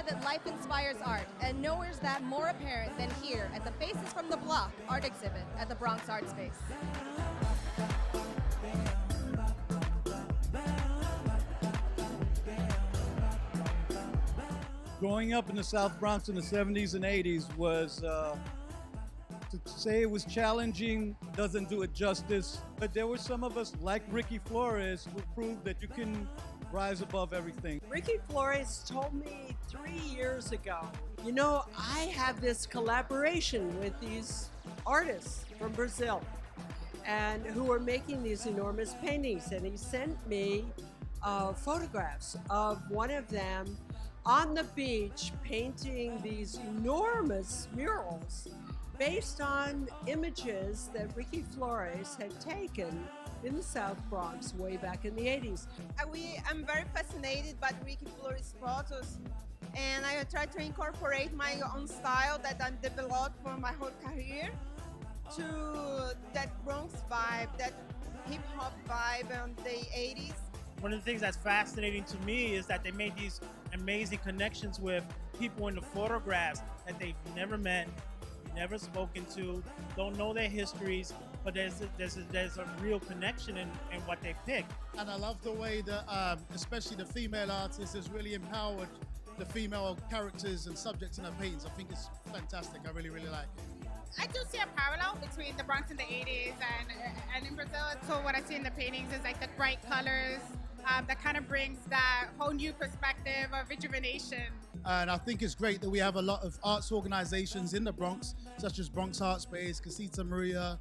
idea that life inspires art, and nowhere's that more apparent than here at the Faces from the Block art exhibit at the Bronx Art Space. Growing up in the South Bronx in the 70s and 80s was, to say it was challenging doesn't do it justice, but there were some of us like Ricky Flores who proved that you can rise above everything. Ricky Flores told me 3 years ago, you know, I have this collaboration with these artists from Brazil and who are making these enormous paintings, and he sent me photographs of one of them on the beach painting these enormous murals based on images that Ricky Flores had taken in the South Bronx way back in the 80s. I'm very fascinated by Ricky Flores' photos, and I try to incorporate my own style that I've developed for my whole career to that Bronx vibe, that hip-hop vibe on the 80s. One of the things that's fascinating to me is that they made these amazing connections with people in the photographs that they've never met, never spoken to, don't know their histories, but there's a real connection in what they pick. And I love the way that, especially the female artist, has really empowered the female characters and subjects in her paintings. I think it's fantastic. I really, really like it. I do see a parallel between the Bronx in the 80s and in Brazil. So what I see in the paintings is like the bright colors that kind of brings that whole new perspective of rejuvenation. And I think it's great that we have a lot of arts organizations in the Bronx, such as Bronx Art Space, Casita Maria,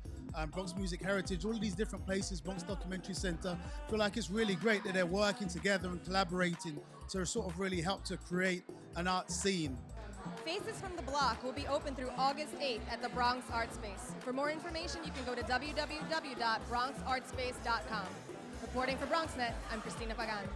Bronx Music Heritage, all of these different places, Bronx Documentary Center. I feel like it's really great that they're working together and collaborating to sort of really help to create an art scene. Faces from the Block will be open through August 8th at the Bronx Art Space. For more information, you can go to www.bronxartspace.com. Reporting for BronxNet, I'm Christina Pagan.